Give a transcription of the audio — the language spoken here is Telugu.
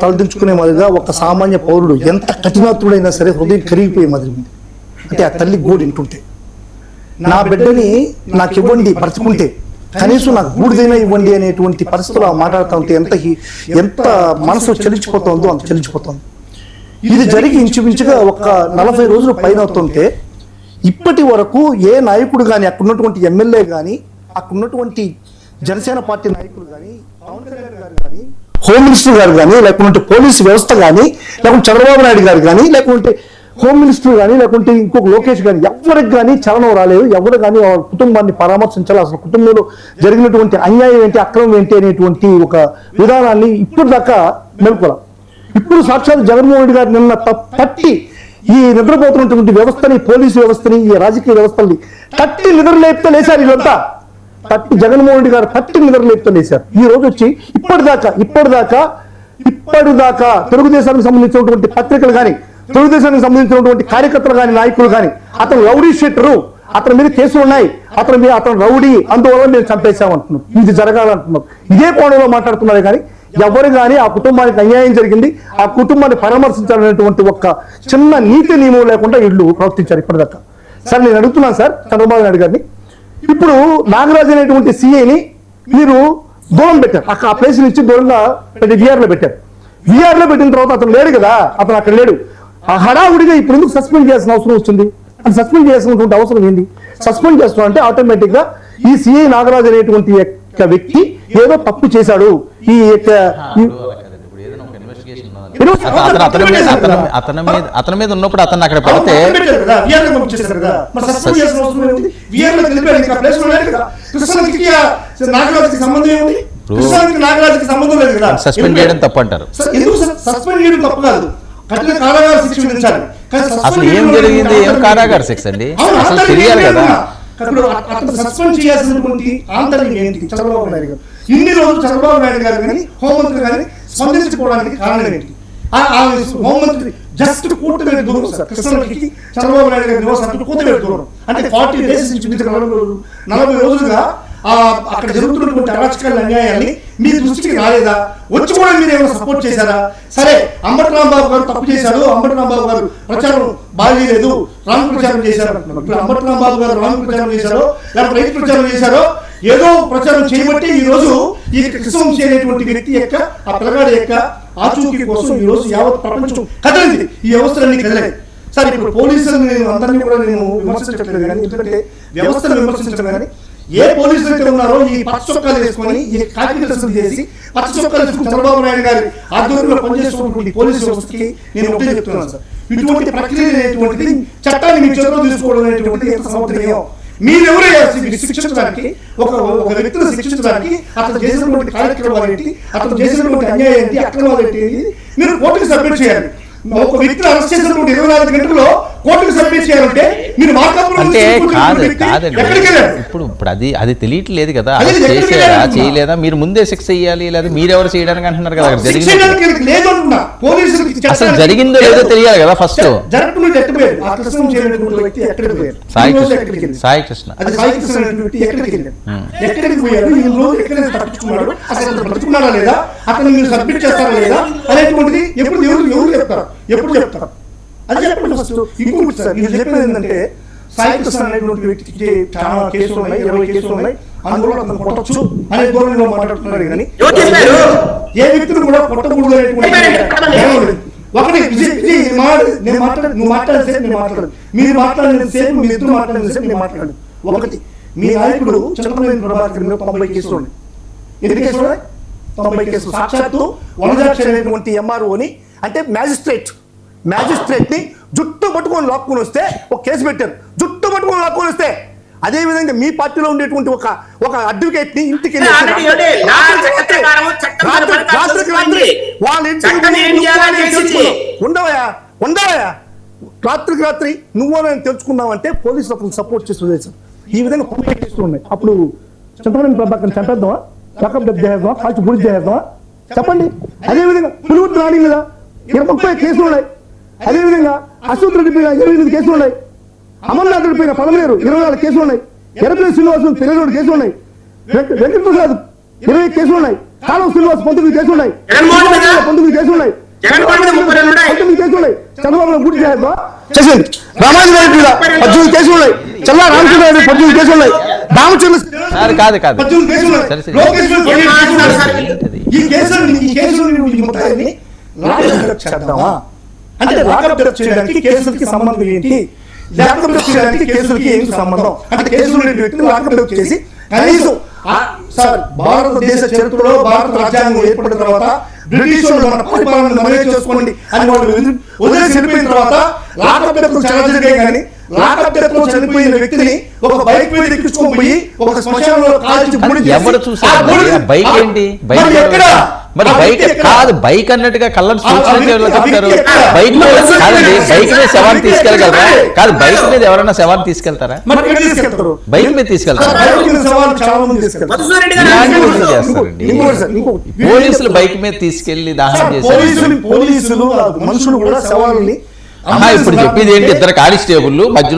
తలదించుకునే మాదిరిగా ఒక సామాన్య పౌరుడు ఎంత కఠినాత్ముడైనా సరే హృదయం కరిగిపోయే మాదిరి ఉంది. అంటే ఆ తల్లి గోడు వింటుంటే, నా బిడ్డని నాకు ఇవ్వండి బ్రతుకుంటే, కనీసం నాకు గూడిదైనా ఇవ్వండి అనేటువంటి పరిస్థితులు మాట్లాడుతూ ఉంటే ఎంత మనసు చలించిపోతుందో అంత చలించిపోతుంది. ఇది జరిగి ఇంచుమించుగా ఒక 40 రోజులు పైన అవుతుంటే ఇప్పటి వరకు ఏ నాయకుడు కానీ, అక్కడ ఉన్నటువంటి ఎమ్మెల్యే కానీ, అక్కడ ఉన్నటువంటి జనసేన పార్టీ నాయకులు కానీ, పవన్ కళ్యాణ్ గారు కానీ, హోమ్ మినిస్టర్ గారు కానీ, లేకుంటే పోలీసు వ్యవస్థ కానీ, లేకుంటే చంద్రబాబు నాయుడు గారు కానీ, లేకుంటే హోమ్ మినిస్టర్ కానీ, లేకుంటే ఇంకొక లోకేష్ కానీ, ఎవరికి కానీ చలనం రాలేదు. ఎవరు కానీ వాళ్ళ కుటుంబాన్ని పరామర్శించాలి. అసలు కుటుంబంలో జరిగినటువంటి అన్యాయం ఏంటి, అక్రమం ఏంటి అనేటువంటి ఒక విధానాన్ని ఇప్పుడు దాకా మెలుకోవాలి. ఇప్పుడు సాక్షాత్ జగన్మోహన్ రెడ్డి గారు నిన్న తట్టి ఈ నిద్రపోతున్నటువంటి వ్యవస్థని, పోలీసు వ్యవస్థని, ఈ రాజకీయ వ్యవస్థల్ని తట్టి నిద్రలేపుతో లేశారు. వీళ్ళంతా తట్టి జగన్మోహన్ రెడ్డి గారు తట్టి నిద్రలేపుతో లేశారు. ఈ రోజు వచ్చి ఇప్పటిదాకా తెలుగుదేశానికి సంబంధించినటువంటి పత్రికలు కానీ, తెలుగుదేశానికి సంబంధించినటువంటి కార్యకర్తలు కానీ, నాయకులు కానీ, అతను రౌడీ షీటరు, అతని మీద కేసులు ఉన్నాయి, అతను రౌడీ, అందువల్ల మేము చంపేశామంటున్నాం. ఇది జరగాలంటున్నాం. ఇదే కోణంలో మాట్లాడుతున్నారు. కానీ ఎవరు కానీ ఆ కుటుంబానికి అన్యాయం జరిగింది, ఆ కుటుంబాన్ని పరామర్శించాలనేటువంటి ఒక చిన్న నీతి నియమం లేకుండా వీళ్ళు ప్రవర్తించారు ఇప్పటిదాకా. సార్ నేను అడుగుతున్నాను సార్ చంద్రబాబు నాయుడు గారిని, ఇప్పుడు నాగరాజు అనేటువంటి సిఐని మీరు దూరం పెట్టారు. ఆ ప్లేస్ నుంచి దూరంగా పెట్టి విఆర్లో పెట్టారు. విఆర్లో పెట్టిన తర్వాత అతను లేడు కదా, అతను అక్కడ లేడు. ఆ హడావుడిగా ఇప్పుడు ఎందుకు సస్పెండ్ చేయాల్సిన అవసరం వచ్చింది? అది సస్పెండ్ చేయాల్సినటువంటి అవసరం ఏంది? సస్పెండ్ చేస్తున్నా అంటే ఆటోమేటిక్ గా ఈ సిఐ నాగరాజు అనేటువంటి వ్యక్తి ఏదో తప్పు చేశాడు. ఈ అతని మీద ఉన్నప్పుడు అతను అక్కడ పెడితే సస్పెండ్ చేయడం తప్పు అంటారు. అసలు ఏం జరిగింది, ఏం కారాగార శిక్ష అండి, అసలు తెలియాలి కదా. సస్పెండ్ చేయాల్సినటువంటి ఆంతర్యం ఏంటి? చంద్రబాబు నాయుడు గారు ఇన్ని రోజులు చంద్రబాబు నాయుడు గారు కానీ, హోంమంత్రి గారిని స్పందించుకోవడానికి కారణం ఏంటి? హోంమంత్రి జస్ట్ కూర్చోబెట్టి దూరం సార్, కృష్ణకి చంద్రబాబు నాయుడు గారి నివాసానికి కూర్చోబెట్టి దూరం. అంటే 40 days నుంచి 40 రోజులుగా అక్కడ జరుగుతున్నటువంటి అరాచకాల అన్యాయాన్ని మీ దృష్టికి రాలేదా? వచ్చి కూడా మీరు ఏమైనా సపోర్ట్ చేశారా? సరే, అంబటి రాంబాబు గారు తప్పు చేశారు, అంబటి రాంబాబు గారు ప్రచారం బాగాలేదు, రాంగ్ ప్రచారం చేశారు అంటున్నారు. ఇప్పుడు అంబటి రాంబాబు గారు రాంగ్ ప్రచారం చేశారో లేకపోతే రైతు ప్రచారం చేశారో ఏదో ప్రచారం చేయబట్టి ఈ రోజు ఈ కృష్ణవంశీ అనేటువంటి వ్యక్తి యొక్క, ఆ పిల్లగాడి యొక్క ఆచూకీ కోసం ఈ రోజు యావత్ ప్రపంచం కదిలింది, ఈ వ్యవస్థలన్నీ కదిలాయి. సరే, ఇప్పుడు పోలీసులను అందరినీ కూడా నేను విమర్శించట్లేదు కానీ, ఎందుకంటే వ్యవస్థను విమర్శించడం కానీ, ఏ పోలీసులు అయితే ఉన్నారో ఈ పచ్చ చొక్కాలు వేసుకొని, ఈ కాకి డ్రెస్సులు చేసి పచ్చ చొక్కాలు వేసుకుని చంద్రబాబు నాయుడు గారి ఆధ్వర్యంలో పనిచేస్తున్నటువంటి పోలీసు వ్యవస్థకి నేను ఒకటే చెప్తున్నాను సార్, ఇటువంటి ప్రక్రియ అనేటువంటిది చట్టాన్ని మీ చేతిలో తీసుకోవడం అనేటువంటిది ఎంత సమర్థనీయం. మీరెవరే శిక్షించడానికి, ఒక వ్యక్తిని శిక్షించడానికి అతను చేసినటువంటి కార్యక్రమాలు ఏంటి, అతను చేసినటువంటి అన్యాయం ఏంటి, అక్రమాలు ఏంటి, మీరు కోర్టుకి సబ్మిట్ చేయాలి. ఒక వ్యక్తిని అరెస్ట్ చేసినటువంటి 24 గంటల్లో కోర్టుకు సబ్మిట్ చేయాలంటే మీరు అంటే కాదండి. ఇప్పుడు అది తెలియట్లేదు కదా, చేసారా చేయలేదా, మీరు ముందే శిక్ష చేయాలి, లేదా మీరెవరు చేయడానికి అంటున్నారు కదా. అసలు జరిగిందో లేదో తెలియాలి కదా ఫస్ట్. సాయి కృష్ణ ఎక్కడికి పోయారు, ఈ రోజు ఎక్కడైనా తప్పించుకున్నాడు, అసలు బ్రతుకున్నాడా లేదా, అతను మీరు సబ్మిట్ చేస్తారా లేదా అనేటువంటిది ఎప్పుడు ఎవరు చెప్తారు, ఎప్పుడు చెప్తారు అది చెప్పండి ఫస్ట్. ఇంకొకటి సార్, నేను చెప్పేది ఏంటంటే, సాయి కృష్ణ అనేటువంటి వ్యక్తికి చాలా కేసులు ఉన్నాయి, 20 కేసులు ఉన్నాయి, అందులో అతను కొట్టచ్చు అనే ధోరణిలో మాట్లాడుతున్నాడు. కానీ ఏ వ్యక్తిని కూడా కొట్టకూడదు అనేటువంటి ఒకటి నువ్వు మాట్లాడేసేపు నేను మాట్లాడదు, మీరు మాట్లాడినంతసేపు మీ ఇద్దరు మాట్లాడినంతసేపు నేను మాట్లాడదు. ఒకటి, మీ నాయకుడు చంద్రబాబు ప్రభాకర్ మీద 90 కేసులు ఉన్నాయి. ఎన్ని కేసులు ఉన్నాయి? 90 కేసులు. సాక్షాత్తు వనజాక్షి అనేటువంటి ఎంఆర్ఓని, అంటే మ్యాజిస్ట్రేట్ ని జుట్టు పట్టుకొని లాక్కుని వస్తే ఒక కేసు పెట్టారు. జుట్టు పట్టుకొని లాక్కుని వస్తే అదే విధంగా మీ పార్టీలో ఉండేటువంటి ఒక అడ్వకేట్ ని ఇంటికి ఉండవయా రాత్రికి రాత్రి నువ్వు నేను తెలుసుకున్నావంటే పోలీసులు అతను సపోర్ట్ చేసి వదిలేశారు. ఈ విధంగా 90 కేసులు ఉన్నాయి. అప్పుడు చంద్రబాబు ప్రభాకర్ చంపేద్దామా, రకం చేద్దామా, కాల్చి గుడి చేద్దామా చెప్పండి. అదేవిధంగా పులిగుట్టు రాణి మీద 30 కేసులు ఉన్నాయి. అదేవిధంగా అశోక్ రెడ్డి పైన 28 కేసులు ఉన్నాయి. అమర్నాథ్ రెడ్డి పైన 14 24 కేసులు ఉన్నాయి. ఎర్రపల్లి శ్రీనివాసం 22 కేసులు ఉన్నాయి. వెంకటప్రసాద్ 20 కేసులు ఉన్నాయి. కాలం శ్రీనివాస్ 19 కేసులు ఉన్నాయి, జగన్మోహన్ మీద 19 కేసులు ఉన్నాయి, జగన్మోహన్ మీద 32 ఉన్నాయి. 19 కేసులు ఉన్నాయి. చంద్రబాబు నాయుడు పూర్తి చేయాలి చేసింది. రామాజీరావు మీద 18 కేసులు ఉన్నాయి, చల్లా రామచంద్రరావు 18 కేసులు ఉన్నాయి, రామచంద్ర కాదు 18 కేసులు ఉన్నాయి, సరే. లోకేష్ మీద 17 కేసులు ఉన్నాయి. ఏంటది? ఈ కేసులు మొత్తాన్ని లాకప్ డెత్ చేద్దామా అంటే లాకప్ డెత్ చేయడానికి కేసులకి సంబంధం ఏంటి, లాకప్ డెత్ చేయడానికి కేసులకి ఏంటి సంబంధం అంటే కేసులు లేని వ్యక్తిని లాకప్ డెత్ చేసి కనీసం సార్ భారతదేశ చరిత్రలో భారత రాజ్యాంగం ఏర్పడిన తర్వాత బ్రిటిష్ వాళ్ళు మన పరిపాలన మనమే చేసుకోండి అని వాళ్ళు వదిలేసి చనిపోయిన తర్వాత లాకప్ డెత్ చాలా జరిగాయి. కానీ లాకప్ డెత్ లో చనిపోయిన వ్యక్తిని ఒక బైక్ మీద ఎక్కించుకొని పోయి ఒక శ్మశానంలో కాల్చి బూడి చేసి, ఎవరు చూసారు? బైక్ ఏంటి? బైక్ మరి ఎక్కడ? మరి బైక్ కాదు, బైక్ అన్నట్టుగా కళ్ళను సూచించారు. బైక్ మీద కాదండి, బైక్ మీద శవాన్ని తీసుకెళ్ళగలరా? కాదు, బైక్ మీద ఎవరైనా శవాన్ని తీసుకెళ్తారా? మరి ఎక్కడ తీసుకెళ్తారు? బైక్ మీద తీసుకెళ్తారా? బైక్ మీద సవాలు చాలా మంది తీసుకెళ్తారు. మధుసూదన్ రెడ్డి గారు ఇలాంటి రాజకీయ పనులు చేస్తారండి. ఇంకోటి సార్, ఇంకోటి పోలీసులు బైక్ మీద తీసుకెళ్లి దాహనం చేశారు. పోలీసులు మనుషులు కూడా సవాళ్ళని ఇప్పుడు చెప్పేది ఏంటి? ఇద్దరు కానిస్టేబుల్ మధ్యలో